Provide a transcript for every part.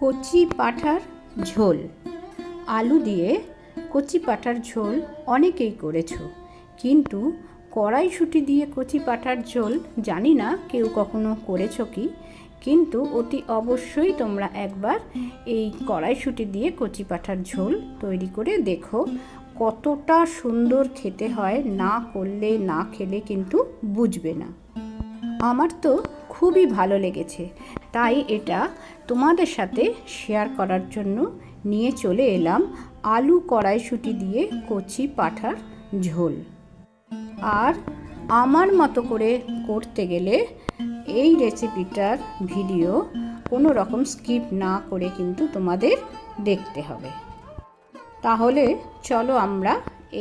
কচি পাঁঠার ঝোল। আলু দিয়ে কচি পাঁঠার ঝোল অনেকেই করেছো, কিন্তু কড়াইশুঁটি দিয়ে কচি পাঁঠার ঝোল জানি না কেউ কখনো করেছো কি, কিন্তু অতি অবশ্যই তোমরা একবার এই কড়াইশুঁটি দিয়ে কচি পাঁঠার ঝোল তৈরি করে দেখো, কতটা সুন্দর খেতে হয়। না করলে না খেলে কিন্তু বুঝবে না। আমার তো খুবই ভালো লেগেছে, তাই এটা তোমাদের সাথে শেয়ার করার জন্য নিয়ে চলে এলাম আলু কড়াইশুঁটি দিয়ে কচি পাঁঠার ঝোল। আর আমার মতো করে করতে গেলে এই রেসিপিটার ভিডিও কোনো রকম স্কিপ না করে কিন্তু তোমাদের দেখতে হবে। তাহলে চলো আমরা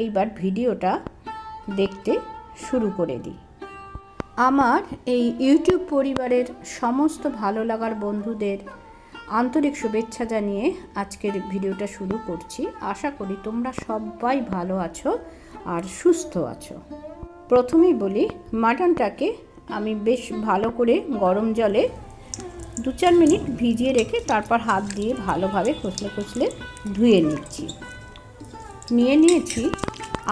এইবার ভিডিওটা দেখতে শুরু করে দিই। আমার এই ইউটিউব পরিবারের সমস্ত ভালো লাগার বন্ধুদের আন্তরিক শুভেচ্ছা জানিয়ে আজকের ভিডিওটা শুরু করছি। আশা করি তোমরা সবাই ভালো আছো আর সুস্থ আছো। প্রথমেই বলি, মাটনটাকে আমি বেশ ভালো করে গরম জলে 2-4 মিনিট ভিজিয়ে রেখে তারপর হাত দিয়ে ভালোভাবে কচলে ধুয়ে নিচ্ছি। নিয়েছি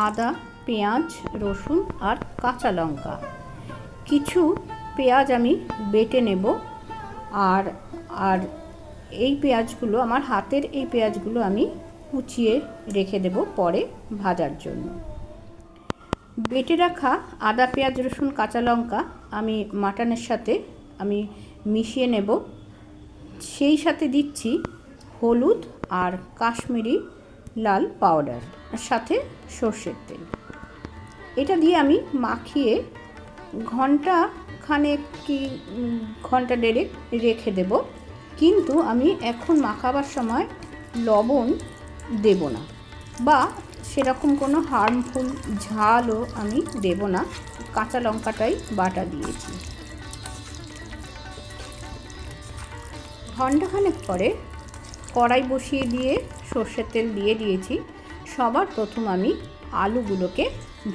আদা, পেঁয়াজ, রসুন আর কাঁচা লঙ্কা। কিছু পেঁয়াজ আমি বেটে নেব। আর এই পেঁয়াজগুলো, আমার হাতের এই পেঁয়াজগুলো আমি কুচিয়ে রেখে দেব পরে ভাজার জন্য। বেটে রাখা আদা, পেঁয়াজ, রসুন, কাঁচা লঙ্কা আমি মাটনের সাথে আমি মিশিয়ে নেব। সেই সাথে দিচ্ছি হলুদ আর কাশ্মীরি লাল পাউডার, সাথে সর্ষের তেল। এটা দিয়ে আমি মাখিয়ে ঘন্টা খানেক কি ঘন্টা দেড়েক রেখে দেব। কিন্তু আমি এখন মাখাবার সময় লবণ দেব না, বা সেরকম কোনো হার্মফুল ঝালও আমি দেব না। কাঁচা লঙ্কাটাই বাটা দিয়েছি। ঘন্টাখানেক পরে কড়াই বসিয়ে দিয়ে সর্ষের তেল দিয়ে দিয়েছি। সবার প্রথম আমি আলুগুলোকে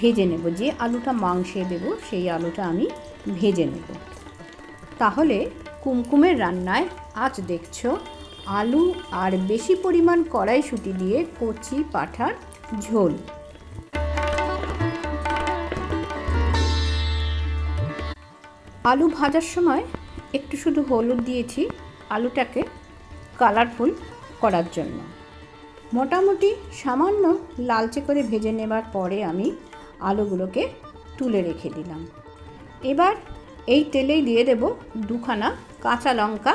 ভেজে নেব। যে আলুটা মাংসে দেব সেই আলুটা আমি ভেজে নেব। তাহলে কুমকুমের রান্নায় আজ দেখছো আলু আর বেশি পরিমাণ কড়াইশুঁটি দিয়ে কচি পাঁঠার ঝোল। আলু ভাজার সময় একটু শুধু হলুদ দিয়েছি আলুটাকে কালারফুল করার জন্য। মোটামুটি সামান্য লালচে করে ভেজে নেবার পরে আমি আলুগুলোকে তুলে রেখে দিলাম। এবার এই তেলেই দিয়ে দেব 2খানা কাঁচা লঙ্কা,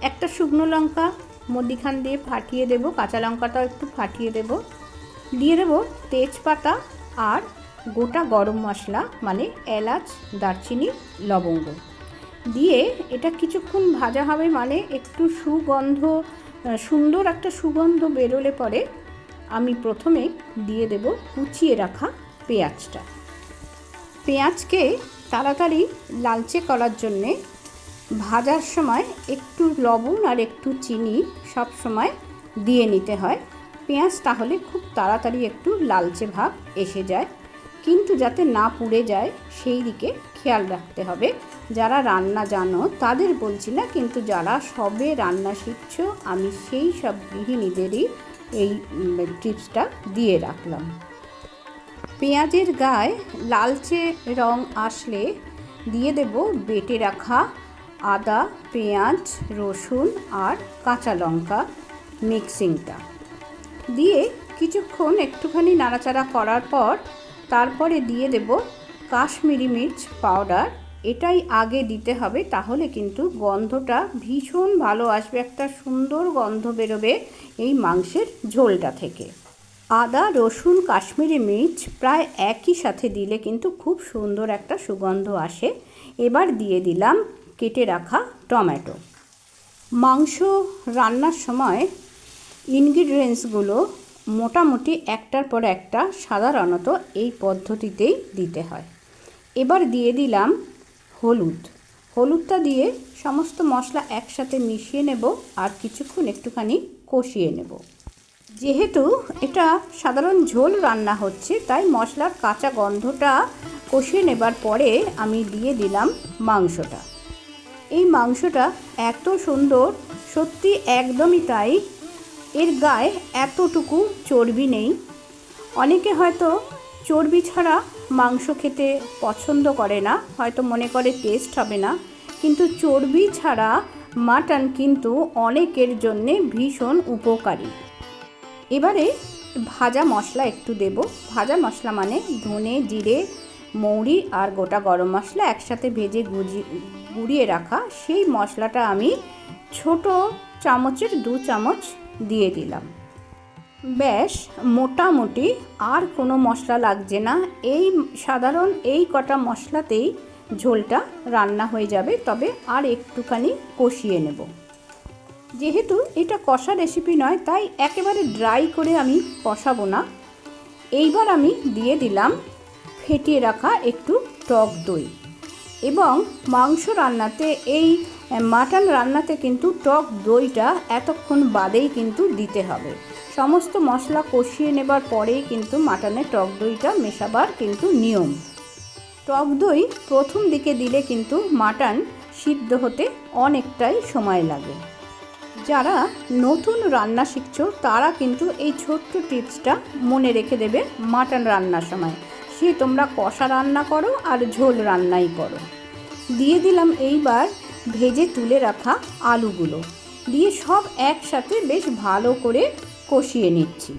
একটা শুকনো লঙ্কা মধ্যিখান দিয়ে ফাটিয়ে দেব, কাঁচা লঙ্কাটাও একটু ফাটিয়ে দেব। দিয়ে দেব তেজপাতা আর গোটা গরম মশলা, মানে এলাচ, দারচিনি, লবঙ্গ দিয়ে এটা কিছুক্ষণ ভাজা হবে। মানে একটু সুন্দর একটা সুগন্ধ বেরোলে পরে আমি প্রথমে দিয়ে দেব কুচিয়ে রাখা পেঁয়াজটা। পেঁয়াজকে তাড়াতাড়ি লালচে করার জন্যে ভাজার সময় একটু লবণ আর একটু চিনি সব সময় দিয়ে নিতে হয়। পেঁয়াজ তাহলে খুব তাড়াতাড়ি একটু লালচে ভাব এসে যায়, কিন্তু যাতে না পুড়ে যায় সেই দিকে খেয়াল রাখতে হবে। যারা রান্না জানো তাদের বলছি না, কিন্তু যারা সবে রান্না শিখছো আমি সেই সব গৃহিণীদেরই এই টিপসটা দিয়ে রাখলাম। পেঁয়াজের গায়ে লালচে রং আসলে দিয়ে দেব বেটে রাখা আদা, পেঁয়াজ, রসুন আর কাঁচা লঙ্কা মিক্সিংটা দিয়ে কিছুক্ষণ একটুখানি নাড়াচাড়া করার পর তারপরে দিয়ে দেব কাশ্মীরি মির্চ পাউডার। এটাই আগে দিতে হবে, তাহলে কিন্তু গন্ধটা ভীষণ ভালো আসবে, একটা সুন্দর গন্ধ বেরোবে এই মাংসের ঝোলটা থেকে। আদা, রসুন, কাশ্মীরি মির্চ প্রায় একই সাথে দিলে কিন্তু খুব সুন্দর একটা সুগন্ধ আসে। এবার দিয়ে দিলাম কেটে রাখা টমেটো। মাংস রান্নার সময় ইনগ্রিডিয়েন্টসগুলো মোটামুটি একটার পর একটা সাধারণত এই পদ্ধতিতেই দিতে হয়। এবার দিয়ে দিলাম হলুদটা দিয়ে সমস্ত মশলা একসাথে মিশিয়ে নেব আর কিছুক্ষণ একটুখানি কষিয়ে নেব। যেহেতু এটা সাধারণ ঝোল রান্না হচ্ছে, তাই মশলার কাঁচা গন্ধটা কষিয়ে নেবার পরে আমি দিয়ে দিলাম মাংসটা। এই মাংসটা এত সুন্দর সত্যি একদমই তাই, এর গায়ে এতটুকু চর্বি নেই। অনেকে হয়তো চর্বি ছাড়া মাংস খেতে পছন্দ করে না, হয়তো মনে করে টেস্ট হবে না, কিন্তু চর্বি ছাড়া মাটন কিন্তু অনেকের জন্যে ভীষণ উপকারী। এবারে ভাজা মশলা একটু দেব। ভাজা মশলা মানে ধনে, জিরে, মৌরি আর গোটা গরম মশলা একসাথে ভেজে গুঁড়িয়ে রাখা সেই মশলাটা আমি ছোট চামচের 2 চামচ দিয়ে দিলাম। ব্যাস, মোটামুটি আর কোনো মশলা লাগছে না। সাধারণ এই কটা মশলাতেই ঝোলটা রান্না হয়ে যাবে। তবে আর একটুখানি কষিয়ে নেব। যেহেতু এটা কষা রেসিপি নয়, তাই একেবারে ড্রাই করে আমি কষাবো না। এইবার আমি দিয়ে দিলাম ফেটিয়ে রাখা একটু টক দই। এবং মাংস রান্নাতে, এই মাটন রান্নাতে কিন্তু টক দইটা এতক্ষণ বাদেই কিন্তু দিতে হবে। সমস্ত মশলা কষিয়ে নেবার পরেই কিন্তু মাটনে টক দইটা মেশাবার কিন্তু নিয়ম। টক দই প্রথম দিকে দিলে কিন্তু মাটন সিদ্ধ হতে অনেকটাই সময় লাগে। যারা নতুন রান্না শিখছো তারা কিন্তু এই ছোট্ট টিপসটা মনে রেখে দেবে মাটন রান্নার সময়। সে তোমরা কষা রান্না করো আর ঝোল রান্নাই করো। দিয়ে দিলাম এইবার ভেজে তুলে রাখা আলুগুলো, দিয়ে সব একসাথে বেশ ভালো করে কষিয়ে নিচ্ছি।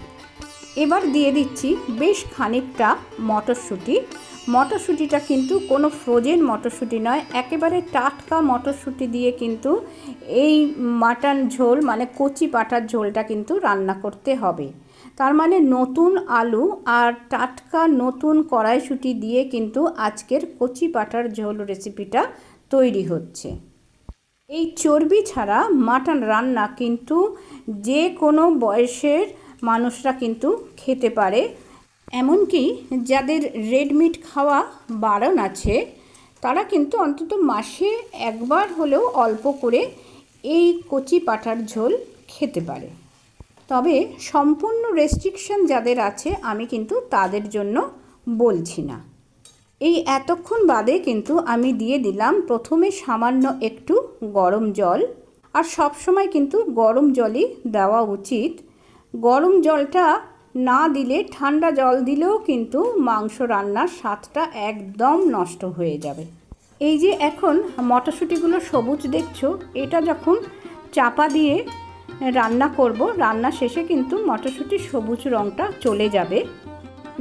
এবার দিয়ে দিচ্ছি বেশ খানিকটা মটরশুঁটি। মটরশুঁটিটা কিন্তু কোনো ফ্রোজেন মটরশুঁটি নয়, একেবারে টাটকা মটরশুঁটি দিয়ে কিন্তু এই মাটন ঝোল মানে কচি পাঁঠার ঝোলটা কিন্তু রান্না করতে হবে। তার মানে নতুন আলু আর টাটকা নতুন কড়াইশুঁটি দিয়ে কিন্তু আজকের কচি পাঁঠার ঝোল রেসিপিটা তৈরি হচ্ছে। এই চর্বি ছাড়া মাটন রান্না কিন্তু যে কোনো বয়সের মানুষরা কিন্তু খেতে পারে। এমনকি যাদের রেড মিট খাওয়া বারণ আছে তারা কিন্তু অন্তত মাসে একবার হলেও অল্প করে এই কচি পাঁঠার ঝোল খেতে পারে। তবে সম্পূর্ণ রেস্ট্রিকশন যাদের আছে আমি কিন্তু তাদের জন্য বলছি না। এই এতক্ষণ বাদে কিন্তু আমি দিয়ে দিলাম প্রথমে সামান্য একটু গরম জল। আর সব সময় কিন্তু গরম জলই দেওয়া উচিত। গরম জলটা না দিলে ঠান্ডা জল দিলেও কিন্তু মাংস রান্নার স্বাদটা একদম নষ্ট হয়ে যাবে। এই যে এখন মটরশুঁটিগুলো সবুজ দেখছো, এটা যখন চাপা দিয়ে রান্না করব, রান্না শেষে কিন্তু মটরশুঁটির সবুজ রঙটা চলে যাবে।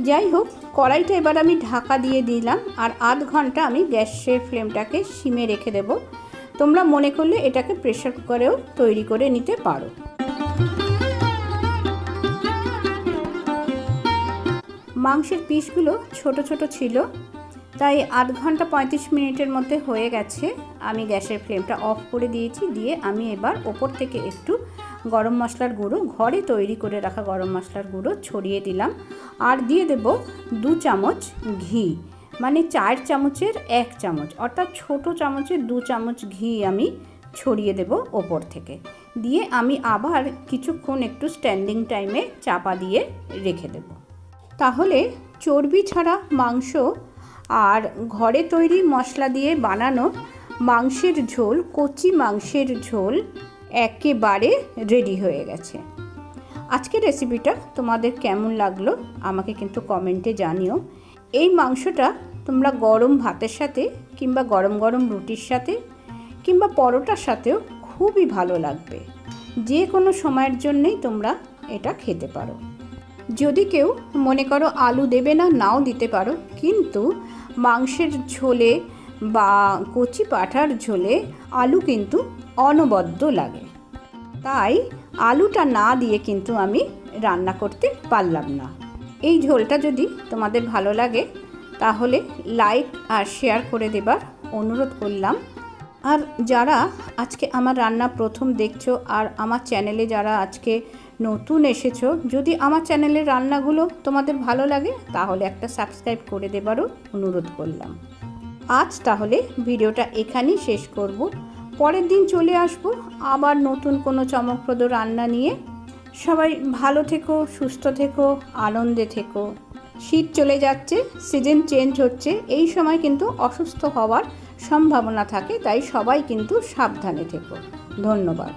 যাই হোক, কড়াইটা এবার আমি ঢাকা দিয়ে দিলাম আর আধ ঘন্টা আমি গ্যাসের ফ্লেমটাকে সিমে রেখে দেব। তোমরা মনে করলে এটাকে প্রেসার কুকারেও তৈরি করে নিতে পারো। মাংসের পিসগুলো ছোট ছোট ছিল, তাই আধ ঘন্টা 35 মিনিটের মধ্যে হয়ে গেছে। আমি গ্যাসের ফ্লেমটা অফ করে দিয়েছি। দিয়ে আমি এবার ওপর থেকে একটু গরম মশলার গুঁড়ো, ঘরে তৈরি করে রাখা গরম মশলার গুঁড়ো ছড়িয়ে দিলাম। আর দিয়ে দেব 2 চামচ ঘি, মানে 4 চামচের 1 চামচ, অর্থাৎ ছোট চামচের 2 চামচ ঘি আমি ছড়িয়ে দেব ওপর থেকে। দিয়ে আমি আবার কিছুক্ষণ একটু স্ট্যান্ডিং টাইমে চাপা দিয়ে রেখে দেব। তাহলে চর্বি ছাড়া মাংস আর ঘরে তৈরি মশলা দিয়ে বানানো মাংসের ঝোল, কচি মাংসের ঝোল একেবারে রেডি হয়ে গেছে। আজকের রেসিপিটা তোমাদের কেমন লাগলো আমাকে কিন্তু কমেন্টে জানিও। এই মাংসটা তোমরা গরম ভাতের সাথে কিংবা গরম গরম রুটির সাথে কিংবা পরোটার সাথেও খুবই ভালো লাগবে। যে কোনো সময়ের জন্যেই তোমরা এটা খেতে পারো। যদি কেউ মনে করো আলু দেবে না, নাও দিতে পারো, কিন্তু মাংসের ঝোলে বা কচি পাঁঠার ঝোলে আলু কিন্তু অনবদ্য লাগে। তাই আলুটা না দিয়ে কিন্তু আমি রান্না করতে পারলাম না। এই ঝোলটা যদি তোমাদের ভালো লাগে তাহলে লাইক আর শেয়ার করে দেবার অনুরোধ করলাম। আর যারা আজকে আমার রান্না প্রথম দেখছো আর আমার চ্যানেলে যারা আজকে নতুন এসেছো, যদি আমার চ্যানেলের রান্নাগুলো তোমাদের ভালো লাগে তাহলে একটা সাবস্ক্রাইব করে দেবারও অনুরোধ করলাম। আজ তাহলে ভিডিওটা এখানেই শেষ করব। পরের দিন চলে আসব আবার নতুন কোনো চমকপ্রদ রান্না নিয়ে। সবাই ভালো থেকো, সুস্থ থেকো, আনন্দে থেকো। শীত চলে যাচ্ছে, সিজন চেঞ্জ হচ্ছে, এই সময় কিন্তু অসুস্থ হওয়ার সম্ভাবনা থাকে, তাই সবাই কিন্তু সাবধানে থেকো। ধন্যবাদ।